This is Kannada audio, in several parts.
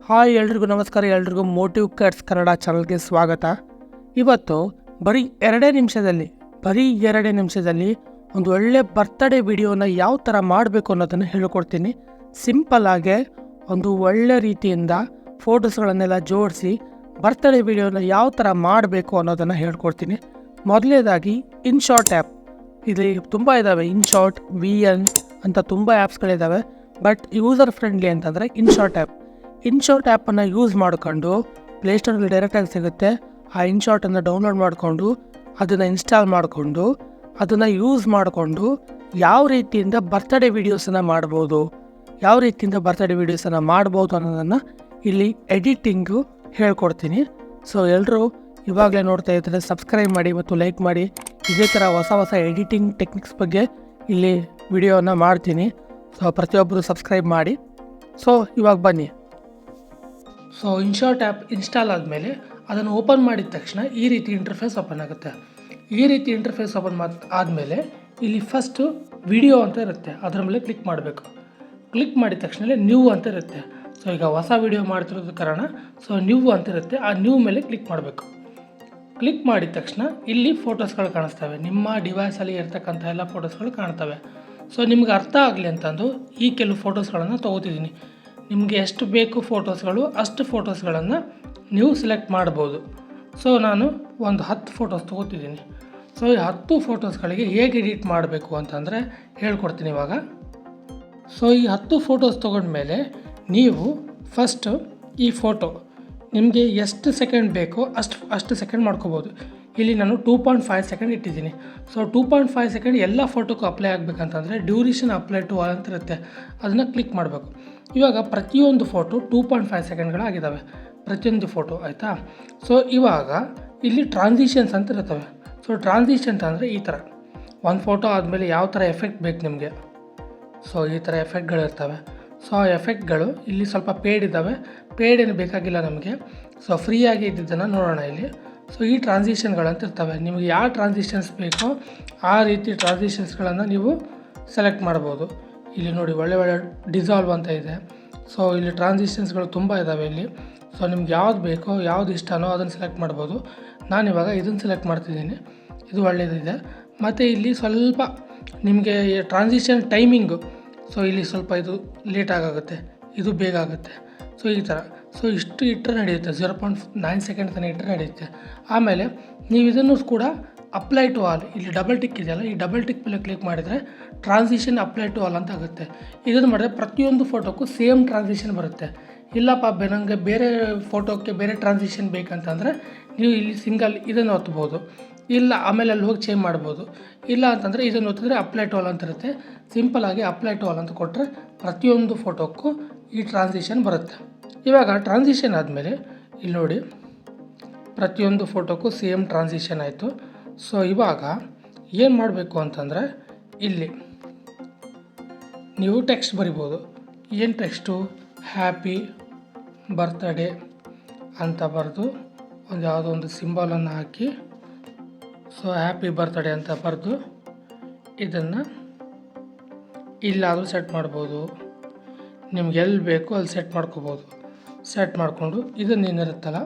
ಹಾಯ್ ಎಲ್ರಿಗೂ ನಮಸ್ಕಾರ. ಎಲ್ರಿಗೂ ಮೋಟಿವ್ ಕಟ್ಸ್ ಕನ್ನಡ ಚಾನಲ್ಗೆ ಸ್ವಾಗತ. ಇವತ್ತು ಬರೀ ಎರಡೇ ನಿಮಿಷದಲ್ಲಿ ಒಂದು ಒಳ್ಳೆ ಬರ್ತ್ಡೇ ವಿಡಿಯೋನ ಯಾವ ಥರ ಮಾಡಬೇಕು ಅನ್ನೋದನ್ನು ಹೇಳ್ಕೊಡ್ತೀನಿ. ಸಿಂಪಲ್ಲಾಗೆ ಒಂದು ಒಳ್ಳೆ ರೀತಿಯಿಂದ ಫೋಟೋಸ್ಗಳನ್ನೆಲ್ಲ ಜೋಡಿಸಿ ಬರ್ತ್ಡೇ ವಿಡಿಯೋನ ಯಾವ ಥರ ಮಾಡಬೇಕು ಅನ್ನೋದನ್ನು ಹೇಳ್ಕೊಡ್ತೀನಿ. ಮೊದಲನೇದಾಗಿ ಇನ್ಶಾರ್ಟ್ ಆ್ಯಪ್, ಇಲ್ಲಿ ತುಂಬ ಇದ್ದಾವೆ. ಇನ್ಶಾರ್ಟ್, VN ಅಂತ ತುಂಬ ಆ್ಯಪ್ಸ್ಗಳಿದ್ದಾವೆ. ಬಟ್ ಯೂಸರ್ ಫ್ರೆಂಡ್ಲಿ ಅಂತಂದರೆ ಇನ್ಶಾರ್ಟ್ ಆ್ಯಪನ್ನು ಯೂಸ್ ಮಾಡಿಕೊಂಡು ಪ್ಲೇಸ್ಟೋರಲ್ಲಿ ಡೈರೆಕ್ಟಾಗಿ ಸಿಗುತ್ತೆ. ಆ ಇನ್ಶಾರ್ಟನ್ನು ಡೌನ್ಲೋಡ್ ಮಾಡಿಕೊಂಡು ಅದನ್ನು ಇನ್ಸ್ಟಾಲ್ ಮಾಡಿಕೊಂಡು ಅದನ್ನು ಯೂಸ್ ಮಾಡಿಕೊಂಡು ಯಾವ ರೀತಿಯಿಂದ ಬರ್ತ್ಡೇ ವೀಡಿಯೋಸನ್ನು ಮಾಡ್ಬೋದು ಅನ್ನೋದನ್ನು ಇಲ್ಲಿ ಎಡಿಟಿಂಗು ಹೇಳ್ಕೊಡ್ತೀನಿ. ಸೊ ಎಲ್ಲರೂ ಇವಾಗಲೇ ನೋಡ್ತಾ ಇದ್ದರೆ ಸಬ್ಸ್ಕ್ರೈಬ್ ಮಾಡಿ ಮತ್ತು ಲೈಕ್ ಮಾಡಿ. ಇದೇ ಥರ ಹೊಸ ಎಡಿಟಿಂಗ್ ಟೆಕ್ನಿಕ್ಸ್ ಬಗ್ಗೆ ಇಲ್ಲಿ ವಿಡಿಯೋನ ಮಾಡ್ತೀನಿ. ಸೊ ಪ್ರತಿಯೊಬ್ಬರು ಸಬ್ಸ್ಕ್ರೈಬ್ ಮಾಡಿ. ಸೊ ಇವಾಗ ಬನ್ನಿ. ಸೊ ಇನ್ಶಾರ್ಟ್ ಆ್ಯಪ್ ಇನ್ಸ್ಟಾಲ್ ಆದಮೇಲೆ ಅದನ್ನು ಓಪನ್ ಮಾಡಿದ ತಕ್ಷಣ ಈ ರೀತಿ ಇಂಟರ್ಫೇಸ್ ಓಪನ್ ಆಗುತ್ತೆ. ಈ ರೀತಿ ಇಂಟರ್ಫೇಸ್ ಓಪನ್ ಆದಮೇಲೆ ಇಲ್ಲಿ ಫಸ್ಟು ವಿಡಿಯೋ ಅಂತ ಇರುತ್ತೆ, ಅದರ ಮೇಲೆ ಕ್ಲಿಕ್ ಮಾಡಬೇಕು. ಕ್ಲಿಕ್ ಮಾಡಿದ ತಕ್ಷಣ ನ್ಯೂ ಅಂತ ಇರುತ್ತೆ. ಸೊ ಈಗ ಹೊಸ ವಿಡಿಯೋ ಮಾಡ್ತಿರೋದು ಕಾರಣ ಸೊ ನ್ಯೂ ಅಂತ ಇರುತ್ತೆ. ಆ ನ್ಯೂ ಮೇಲೆ ಕ್ಲಿಕ್ ಮಾಡಬೇಕು. ಕ್ಲಿಕ್ ಮಾಡಿದ ತಕ್ಷಣ ಇಲ್ಲಿ ಫೋಟೋಸ್ಗಳು ಕಾಣಿಸ್ತವೆ. ನಿಮ್ಮ ಡಿವೈಸಲ್ಲಿ ಇರ್ತಕ್ಕಂಥ ಎಲ್ಲ ಫೋಟೋಸ್ಗಳು ಕಾಣ್ತವೆ. ಸೊ ನಿಮ್ಗೆ ಅರ್ಥ ಆಗಲಿ ಅಂತಂದು ಈ ಕೆಲವು ಫೋಟೋಸ್ಗಳನ್ನು ತೊಗೋತಿದ್ದೀನಿ. ನಿಮಗೆ ಎಷ್ಟು ಬೇಕು ಫೋಟೋಸ್ಗಳು ಅಷ್ಟು ಫೋಟೋಸ್ಗಳನ್ನು ನೀವು ಸೆಲೆಕ್ಟ್ ಮಾಡ್ಬೋದು. ಸೊ ನಾನು ಒಂದು 10 ಫೋಟೋಸ್ ತೊಗೋತಿದ್ದೀನಿ. ಸೊ ಈ 10 ಫೋಟೋಸ್ಗಳಿಗೆ ಹೇಗೆ ಎಡಿಟ್ ಮಾಡಬೇಕು ಅಂತಂದರೆ ಹೇಳ್ಕೊಡ್ತೀನಿ ಇವಾಗ. ಸೊ ಈ 10 ಫೋಟೋಸ್ ತೊಗೊಂಡ್ಮೇಲೆ ನೀವು ಫಸ್ಟು ಈ ಫೋಟೋ ನಿಮಗೆ ಎಷ್ಟು ಸೆಕೆಂಡ್ ಬೇಕೋ ಅಷ್ಟು ಸೆಕೆಂಡ್ ಮಾಡ್ಕೋಬೋದು. ಇಲ್ಲಿ ನಾನು 2.5 ಸೆಕೆಂಡ್ ಇಟ್ಟಿದ್ದೀನಿ. ಸೊ 2.5 ಸೆಕೆಂಡ್ ಎಲ್ಲ ಫೋಟೋಕ್ಕೂ ಅಪ್ಲೈ ಆಗಬೇಕಂತಂದರೆ ಡ್ಯೂರೇಷನ್ ಅಪ್ಲೈ ಟು ಆಲ್ ಅಂತ ಇರುತ್ತೆ, ಅದನ್ನು ಕ್ಲಿಕ್ ಮಾಡಬೇಕು. ಇವಾಗ ಪ್ರತಿಯೊಂದು ಫೋಟೋ 2.5 ಸೆಕೆಂಡ್ಗಳಾಗಿದ್ದಾವೆ ಪ್ರತಿಯೊಂದು ಫೋಟೋ, ಆಯಿತಾ. ಸೊ ಇವಾಗ ಇಲ್ಲಿ ಟ್ರಾನ್ಸಿಷನ್ಸ್ ಅಂತ ಇರ್ತವೆ. ಸೊ ಟ್ರಾನ್ಸಿಷನ್ಸ್ ಅಂದರೆ ಈ ಥರ ಒಂದು ಫೋಟೋ ಆದಮೇಲೆ ಯಾವ ಥರ ಎಫೆಕ್ಟ್ ಬೇಕು ನಿಮಗೆ, ಸೊ ಈ ಥರ ಎಫೆಕ್ಟ್ಗಳಿರ್ತವೆ. ಸೊ ಆ ಎಫೆಕ್ಟ್ಗಳು ಇಲ್ಲಿ ಸ್ವಲ್ಪ ಪೇಯ್ಡ್ ಇದ್ದಾವೆ, ಪೇಯ್ಡ್ ಏನು ಬೇಕಾಗಿಲ್ಲ ನಮಗೆ. ಸೊ ಫ್ರೀಯಾಗಿ ಇದ್ದಿದ್ದನ್ನು ನೋಡೋಣ ಇಲ್ಲಿ. ಸೊ ಈ ಟ್ರಾನ್ಸಿಷನ್ಗಳಂತ ಇರ್ತವೆ. ನಿಮಗೆ ಯಾವ ಟ್ರಾನ್ಸಿಷನ್ಸ್ ಬೇಕೋ ಆ ರೀತಿ ಟ್ರಾನ್ಸಿಷನ್ಸ್ಗಳನ್ನು ನೀವು ಸೆಲೆಕ್ಟ್ ಮಾಡ್ಬೋದು. ಇಲ್ಲಿ ನೋಡಿ ಒಳ್ಳೆ ಡಿಸಾಲ್ವ್ ಅಂತ ಇದೆ. ಸೊ ಇಲ್ಲಿ ಟ್ರಾನ್ಸಿಷನ್ಸ್ಗಳು ತುಂಬ ಇದ್ದಾವೆ ಇಲ್ಲಿ. ಸೊ ನಿಮ್ಗೆ ಯಾವ್ದು ಬೇಕೋ ಯಾವ್ದು ಇಷ್ಟನೋ ಅದನ್ನು ಸೆಲೆಕ್ಟ್ ಮಾಡ್ಬೋದು. ನಾನಿವಾಗ ಇದನ್ನು ಸೆಲೆಕ್ಟ್ ಮಾಡ್ತಿದ್ದೀನಿ, ಇದು ಒಳ್ಳೆಯದಿದೆ. ಮತ್ತು ಇಲ್ಲಿ ಸ್ವಲ್ಪ ನಿಮಗೆ ಟ್ರಾನ್ಸಿಷನ್ ಟೈಮಿಂಗು, ಸೊ ಇಲ್ಲಿ ಸ್ವಲ್ಪ ಇದು ಲೇಟಾಗುತ್ತೆ, ಇದು ಬೇಗ ಆಗುತ್ತೆ. ಸೊ ಈ ಥರ ಸೊ ಇಷ್ಟು ಇಟ್ಟರೆ ನಡೆಯುತ್ತೆ, 0.9 ಸೆಕೆಂಡ್ ತನಕ ಇಟ್ಟರೆ ನಡೆಯುತ್ತೆ. ಆಮೇಲೆ ನೀವು ಇದನ್ನು ಕೂಡ ಅಪ್ಲೈ ಟು ಆಲ್, ಇಲ್ಲಿ ಡಬಲ್ ಟಿಕ್ ಇದೆಯಲ್ಲ, ಈ ಡಬಲ್ ಟಿಕ್ ಮೇಲೆ ಕ್ಲಿಕ್ ಮಾಡಿದರೆ ಟ್ರಾನ್ಸಿಷನ್ ಅಪ್ಲೈ ಟು ಆಲ್ ಅಂತ ಆಗುತ್ತೆ. ಇದನ್ನು ಮಾಡಿದ್ರೆ ಪ್ರತಿಯೊಂದು ಫೋಟೋಕ್ಕೂ ಸೇಮ್ ಟ್ರಾನ್ಸಿಷನ್ ಬರುತ್ತೆ. ಇಲ್ಲಪ್ಪ ನನಗೆ ಬೇರೆ ಫೋಟೋಕ್ಕೆ ಬೇರೆ ಟ್ರಾನ್ಸಿಷನ್ ಬೇಕಂತಂದರೆ ನೀವು ಇಲ್ಲಿ ಸಿಂಗಲ್ ಇದನ್ನು ಒತ್ತಬೋದು, ಇಲ್ಲ ಆಮೇಲೆ ಅಲ್ಲಿ ಹೋಗಿ ಚೇಂಜ್ ಮಾಡ್ಬೋದು. ಇಲ್ಲ ಅಂತಂದರೆ ಇದನ್ನು ಒತ್ತಿದ್ರೆ ಅಪ್ಲೈ ಟು ಆಲ್ ಅಂತ ಇರುತ್ತೆ. ಸಿಂಪಲಾಗಿ ಅಪ್ಲೈ ಟು ಆಲ್ ಅಂತ ಕೊಟ್ಟರೆ ಪ್ರತಿಯೊಂದು ಫೋಟೋಕ್ಕೂ ಈ ಟ್ರಾನ್ಸಿಷನ್ ಬರುತ್ತೆ. ಇವಾಗ ಟ್ರಾನ್ಸಿಷನ್ ಆದಮೇಲೆ ಇಲ್ಲಿ ನೋಡಿ ಪ್ರತಿಯೊಂದು ಫೋಟೋಕ್ಕೂ ಸೇಮ್ ಟ್ರಾನ್ಸಿಷನ್ ಆಯಿತು. ಸೊ ಇವಾಗ ಏನು ಮಾಡಬೇಕು ಅಂತಂದರೆ ಇಲ್ಲಿ ನೀವು ಟೆಕ್ಸ್ಟ್ ಬರಿಬೋದು. ಏನು ಟೆಕ್ಸ್ಟು, ಹ್ಯಾಪಿ ಬರ್ತ್ಡೇ ಅಂತ ಬರೆದು ಯಾವುದೋ ಒಂದು ಸಿಂಬಲನ್ನು ಹಾಕಿ, ಸೊ ಹ್ಯಾಪಿ ಬರ್ತ್ಡೇ ಅಂತ ಬರೆದು ಇದನ್ನು ಇಲ್ಲಾದರೂ ಸೆಟ್ ಮಾಡ್ಬೋದು. ನಿಮ್ಗೆ ಎಲ್ಲಿ ಬೇಕೋ ಅಲ್ಲಿ ಸೆಟ್ ಮಾಡ್ಕೋಬೋದು. ಸೆಟ್ ಮಾಡಿಕೊಂಡು ಇದನ್ನೇನಿರುತ್ತಲ್ಲ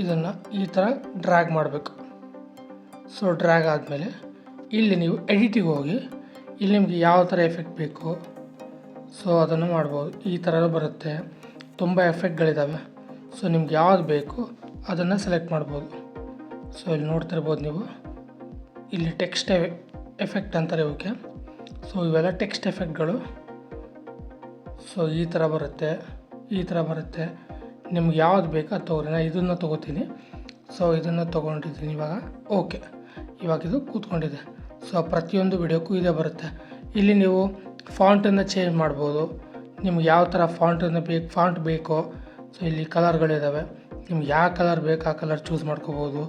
ಇದನ್ನು ಈ ಥರ ಡ್ರ್ಯಾಗ್ ಮಾಡಬೇಕು. ಸೊ ಡ್ರ್ಯಾಗ್ ಆದಮೇಲೆ ಇಲ್ಲಿ ನೀವು ಎಡಿಟಿಗೆ ಹೋಗಿ ಇಲ್ಲಿ ನಿಮಗೆ ಯಾವ ಥರ ಎಫೆಕ್ಟ್ ಬೇಕು ಸೊ ಅದನ್ನು ಮಾಡ್ಬೋದು. ಈ ಥರ ಬರುತ್ತೆ, ತುಂಬ ಎಫೆಕ್ಟ್ಗಳಿದ್ದಾವೆ. ಸೊ ನಿಮ್ಗೆ ಯಾವ್ದು ಬೇಕು ಅದನ್ನು ಸೆಲೆಕ್ಟ್ ಮಾಡ್ಬೋದು. ಸೊ ಇಲ್ಲಿ ನೋಡ್ತಿರ್ಬೋದು ನೀವು, ಇಲ್ಲಿ ಟೆಕ್ಸ್ಟ್ ಎಫೆಕ್ಟ್ ಅಂತಾರೆ ಇವಕ್ಕೆ. ಸೊ ಇವೆಲ್ಲ ಟೆಕ್ಸ್ಟ್ ಎಫೆಕ್ಟ್ಗಳು. ಸೊ ಈ ಥರ ಬರುತ್ತೆ. ನಿಮ್ಗೆ ಯಾವ್ದು ಬೇಕೋ ಅದು ತೊಗೊಳ್ರಿ. ನಾನು ಇದನ್ನು ತೊಗೋತೀನಿ. ಸೊ ಇದನ್ನು ತೊಗೊಂಡಿದ್ದೀನಿ ಇವಾಗ. ಓಕೆ, ಇವಾಗ ಇದು ಕೂತ್ಕೊಂಡಿದೆ. ಸೊ ಪ್ರತಿಯೊಂದು ವಿಡಿಯೋಕ್ಕೂ ಇದೇ ಬರುತ್ತೆ. ಇಲ್ಲಿ ನೀವು ಫಾಂಟನ್ನು ಚೇಂಜ್ ಮಾಡ್ಬೋದು. ನಿಮ್ಗೆ ಯಾವ ಥರ ಫಾಂಟ್ ಬೇಕೋ. ಸೊ ಇಲ್ಲಿ ಕಲರ್ಗಳಿದ್ದಾವೆ, ನಿಮ್ಗೆ ಯಾವ ಕಲರ್ ಬೇಕು ಆ ಕಲರ್ ಚೂಸ್ ಮಾಡ್ಕೋಬೋದು.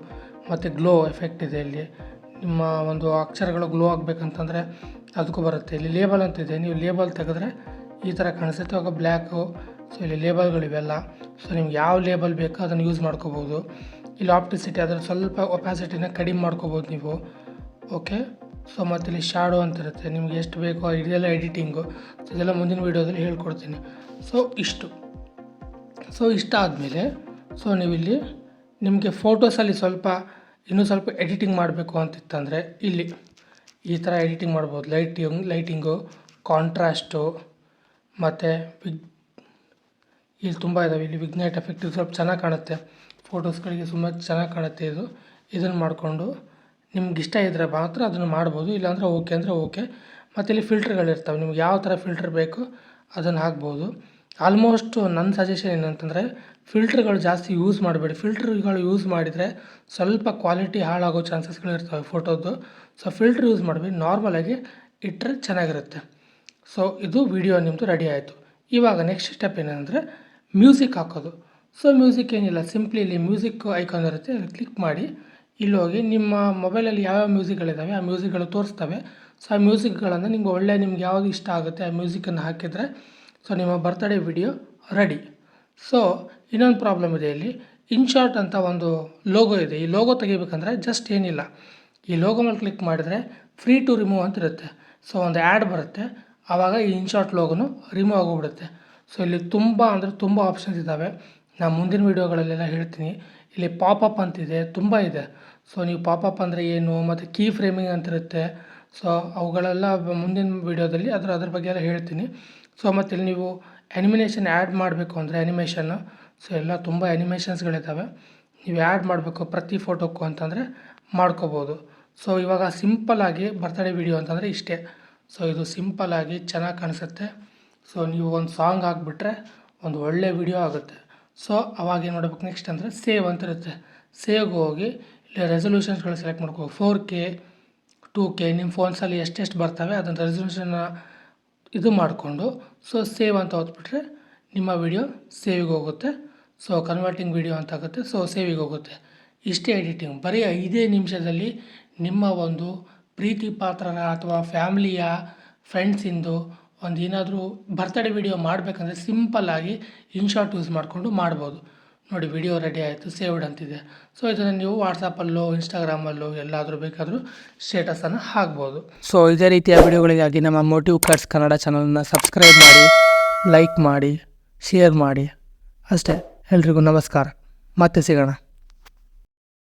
ಮತ್ತು ಗ್ಲೋ ಎಫೆಕ್ಟ್ ಇದೆ ಇಲ್ಲಿ. ನಿಮ್ಮ ಒಂದು ಅಕ್ಷರಗಳು ಗ್ಲೋ ಆಗಬೇಕಂತಂದರೆ ಅದಕ್ಕೂ ಬರುತ್ತೆ. ಇಲ್ಲಿ ಲೇಬಲ್ ಅಂತಿದೆ, ನೀವು ಲೇಬಲ್ ತೆಗೆದ್ರೆ ಈ ಥರ ಕಾಣಿಸುತ್ತೆ, ಆವಾಗ ಬ್ಲ್ಯಾಕು. ಸೊ ಇಲ್ಲಿ ಲೇಬಲ್ಗಳಿವೆಲ್ಲ. ಸೊ ನಿಮ್ಗೆ ಯಾವ ಲೇಬಲ್ ಬೇಕೋ ಅದನ್ನು ಯೂಸ್ ಮಾಡ್ಕೋಬೋದು. ಇಲ್ಲಿ ಆಪ್ಟಿಸಿಟಿ ಅದರ ಸ್ವಲ್ಪ ಒಪ್ಯಾಸಿಟಿನ ಕಡಿಮೆ ಮಾಡ್ಕೋಬೋದು ನೀವು. ಓಕೆ, ಸೊ ಮತ್ತು ಇಲ್ಲಿ ಶಾಡೋ ಅಂತ ಇರುತ್ತೆ, ನಿಮ್ಗೆ ಎಷ್ಟು ಬೇಕೋ ಇದೆಲ್ಲ ಎಡಿಟಿಂಗು. ಸೊ ಇದೆಲ್ಲ ಮುಂದಿನ ವೀಡಿಯೋದಲ್ಲಿ ಹೇಳ್ಕೊಡ್ತೀನಿ. ಸೊ ಇಷ್ಟು ಸೊ ಇಷ್ಟ ಆದಮೇಲೆ ಸೊ ನೀವಿಲ್ಲಿ ನಿಮಗೆ ಫೋಟೋಸಲ್ಲಿ ಇನ್ನೂ ಸ್ವಲ್ಪ ಎಡಿಟಿಂಗ್ ಮಾಡಬೇಕು ಅಂತಿತ್ತಂದರೆ ಇಲ್ಲಿ ಈ ಥರ ಎಡಿಟಿಂಗ್ ಮಾಡ್ಬೋದು. ಲೈಟಿಂಗು, ಕಾಂಟ್ರಾಸ್ಟು ಮತ್ತು ಇಲ್ಲಿ ತುಂಬ ಇದ್ದಾವೆ. ಇಲ್ಲಿ ವಿಗ್ನೈಟ್ ಎಫೆಕ್ಟ್ ಸ್ವಲ್ಪ ಚೆನ್ನಾಗಿ ಕಾಣುತ್ತೆ, ಫೋಟೋಸ್ಗಳಿಗೆ ಚೆನ್ನಾಗಿ ಕಾಣುತ್ತೆ. ಇದನ್ನು ಮಾಡಿಕೊಂಡು ನಿಮ್ಗೆ ಇಷ್ಟ ಇದ್ದರೆ ಮಾತ್ರ ಅದನ್ನು ಮಾಡ್ಬೋದು, ಇಲ್ಲಾಂದರೆ ಓಕೆ ಅಂದರೆ ಓಕೆ. ಮತ್ತು ಇಲ್ಲಿ ಫಿಲ್ಟ್ರ್ಗಳಿರ್ತವೆ, ನಿಮ್ಗೆ ಯಾವ ಥರ ಫಿಲ್ಟ್ರ್ ಬೇಕು ಅದನ್ನು ಹಾಕ್ಬೋದು. ಆಲ್ಮೋಸ್ಟ್ ನನ್ನ ಸಜೆಷನ್ ಏನಂತಂದರೆ ಫಿಲ್ಟ್ರ್ಗಳು ಜಾಸ್ತಿ ಯೂಸ್ ಮಾಡಬೇಡಿ. ಫಿಲ್ಟ್ರ್ಗಳು ಯೂಸ್ ಮಾಡಿದರೆ ಸ್ವಲ್ಪ ಕ್ವಾಲಿಟಿ ಹಾಳಾಗೋ ಚಾನ್ಸಸ್ಗಳಿರ್ತವೆ ಫೋಟೋದು. ಸೊ ಫಿಲ್ಟ್ರ್ ಯೂಸ್ ಮಾಡಬೇಡಿ, ನಾರ್ಮಲಾಗಿ ಇಟ್ಟರೆ ಚೆನ್ನಾಗಿರುತ್ತೆ. ಸೊ ಇದು ವಿಡಿಯೋ ನಿಮ್ಮದು ರೆಡಿ ಆಯಿತು. ಇವಾಗ ನೆಕ್ಸ್ಟ್ ಸ್ಟೆಪ್ ಏನಂದರೆ ಮ್ಯೂಸಿಕ್ ಹಾಕೋದು. ಸೊ ಮ್ಯೂಸಿಕ್ ಏನಿಲ್ಲ, ಸಿಂಪ್ಲಿ ಇಲ್ಲಿ ಮ್ಯೂಸಿಕ್ ಐಕಾನ್ ಇರುತ್ತೆ, ಅಲ್ಲಿ ಕ್ಲಿಕ್ ಮಾಡಿ ಇಲ್ಲಿ ಹೋಗಿ ನಿಮ್ಮ ಮೊಬೈಲಲ್ಲಿ ಯಾವ್ಯಾವ ಮ್ಯೂಸಿಕ್ಗಳಿದ್ದಾವೆ ಆ ಮ್ಯೂಸಿಕ್ಗಳು ತೋರಿಸ್ತವೆ. ಸೊ ಆ ಮ್ಯೂಸಿಕ್ಗಳನ್ನು ನಿಮ್ಗೆ ಯಾವುದು ಇಷ್ಟ ಆಗುತ್ತೆ ಆ ಮ್ಯೂಸಿಕನ್ನು ಹಾಕಿದರೆ ಸೊ ನಿಮ್ಮ ಬರ್ತ್ಡೇ ವಿಡಿಯೋ ರೆಡಿ. ಸೊ ಇನ್ನೊಂದು ಪ್ರಾಬ್ಲಮ್ ಇದೆ, ಇಲ್ಲಿ ಇನ್ಶಾಟ್ ಅಂತ ಒಂದು ಲೋಗೋ ಇದೆ. ಈ ಲೋಗೋ ತೆಗಿಬೇಕಂದ್ರೆ ಜಸ್ಟ್ ಏನಿಲ್ಲ, ಈ ಲೋಗೋ ಮೇಲೆ ಕ್ಲಿಕ್ ಮಾಡಿದರೆ ಫ್ರೀ ಟು ರಿಮೂವ್ ಅಂತ ಇರುತ್ತೆ. ಸೊ ಒಂದು ಆ್ಯಡ್ ಬರುತ್ತೆ, ಆವಾಗ ಈ ಇನ್ಶಾಟ್ ಲೋಗೋನು ರಿಮೂವ್ ಆಗೋಗ್ಬಿಡುತ್ತೆ. ಸೊ ಇಲ್ಲಿ ತುಂಬ ಆಪ್ಷನ್ಸ್ ಇದ್ದಾವೆ, ನಾನು ಮುಂದಿನ ವೀಡಿಯೋಗಳಲ್ಲೆಲ್ಲ ಹೇಳ್ತೀನಿ. ಇಲ್ಲಿ ಪಾಪಪ್ ಅಂತಿದೆ, ತುಂಬ ಇದೆ. ಸೊ ನೀವು ಪಾಪಪ್ ಅಂದರೆ ಏನು, ಮತ್ತು ಕೀ ಫ್ರೇಮಿಂಗ್ ಅಂತಿರುತ್ತೆ. ಸೊ ಅವುಗಳೆಲ್ಲ ಮುಂದಿನ ವೀಡಿಯೋದಲ್ಲಿ ಅದ್ರ ಬಗ್ಗೆ ಎಲ್ಲ ಹೇಳ್ತೀನಿ. ಸೊ ಮತ್ತು ಇಲ್ಲಿ ನೀವು ಆ್ಯನಿಮೇಷನ್ ಆ್ಯಡ್ ಮಾಡಬೇಕು ಅಂದರೆ ಆ್ಯನಿಮೇಷನ್ನು, ಸೊ ಎಲ್ಲ ತುಂಬ ಆ್ಯನಿಮೇಷನ್ಸ್ಗಳಿದ್ದಾವೆ. ನೀವು ಆ್ಯಡ್ ಮಾಡಬೇಕು ಪ್ರತಿ ಫೋಟೋಕ್ಕೂ ಅಂತಂದರೆ ಮಾಡ್ಕೋಬೋದು. ಸೊ ಇವಾಗ ಸಿಂಪಲ್ಲಾಗಿ ಬರ್ತ್ಡೇ ವಿಡಿಯೋ ಅಂತಂದರೆ ಇಷ್ಟೇ. ಸೊ ಇದು ಸಿಂಪಲ್ಲಾಗಿ ಚೆನ್ನಾಗಿ ಕಾಣಿಸುತ್ತೆ. ಸೊ ನೀವು ಒಂದು ಸಾಂಗ್ ಹಾಕ್ಬಿಟ್ರೆ ಒಂದು ಒಳ್ಳೆ ವಿಡಿಯೋ ಆಗುತ್ತೆ. ಸೊ ಅವಾಗ ಏನು ಮಾಡಬೇಕು ನೆಕ್ಸ್ಟ್ ಅಂದರೆ ಸೇವ್ ಅಂತ ಇರುತ್ತೆ. ಸೇವ್ಗೆ ಹೋಗಿ ಇಲ್ಲಿ ರೆಸೊಲ್ಯೂಷನ್ಸ್ಗಳು ಸೆಲೆಕ್ಟ್ ಮಾಡ್ಕೋ, 4K 2K ನಿಮ್ಮ ಫೋನ್ಸಲ್ಲಿ ಎಷ್ಟೆಷ್ಟು ಬರ್ತವೆ ಅದನ್ನು ರೆಸೊಲ್ಯೂಷನ್ನ ಇದು ಮಾಡಿಕೊಂಡು ಸೊ ಸೇವ್ ಅಂತ ಹೊತ್ಬಿಟ್ರೆ ನಿಮ್ಮ ವಿಡಿಯೋ ಸೇವಿಗೆ ಹೋಗುತ್ತೆ. ಸೊ ಕನ್ವರ್ಟಿಂಗ್ ವಿಡಿಯೋ ಅಂತ ಆಗುತ್ತೆ. ಸೊ ಸೇವಿಗೆ ಹೋಗುತ್ತೆ. ಇಷ್ಟೇ ಎಡಿಟಿಂಗ್, ಬರೀ 5 ನಿಮಿಷದಲ್ಲಿ ನಿಮ್ಮ ಒಂದು ಪ್ರೀತಿ ಪಾತ್ರರ ಅಥವಾ ಫ್ಯಾಮ್ಲಿಯ ಫ್ರೆಂಡ್ಸಿಂದು ಒಂದು ಏನಾದರೂ ಬರ್ತ್ಡೇ ವಿಡಿಯೋ ಮಾಡಬೇಕಂದ್ರೆ ಸಿಂಪಲ್ಲಾಗಿ ಇನ್ಶಾಟ್ ಯೂಸ್ ಮಾಡಿಕೊಂಡು ಮಾಡ್ಬೋದು. ನೋಡಿ ವಿಡಿಯೋ ರೆಡಿ ಆಯಿತು, ಸೇವ್ಡ್ ಅಂತಿದೆ. ಸೊ ಇದನ್ನು ನೀವು ವಾಟ್ಸಪ್ಪಲ್ಲೋ ಇನ್ಸ್ಟಾಗ್ರಾಮಲ್ಲೋ ಎಲ್ಲಾದರೂ ಬೇಕಾದರೂ ಸ್ಟೇಟಸನ್ನು ಹಾಕ್ಬೋದು. ಸೊ ಇದೇ ರೀತಿಯ ವಿಡಿಯೋಗಳಿಗಾಗಿ ನಮ್ಮ ಮೋಟಿವ್ ಕಟ್ಸ್ ಕನ್ನಡ ಚಾನಲನ್ನು ಸಬ್ಸ್ಕ್ರೈಬ್ ಮಾಡಿ, ಲೈಕ್ ಮಾಡಿ, ಶೇರ್ ಮಾಡಿ. ಅಷ್ಟೇ. ಎಲ್ರಿಗೂ ನಮಸ್ಕಾರ, ಮತ್ತೆ ಸಿಗೋಣ.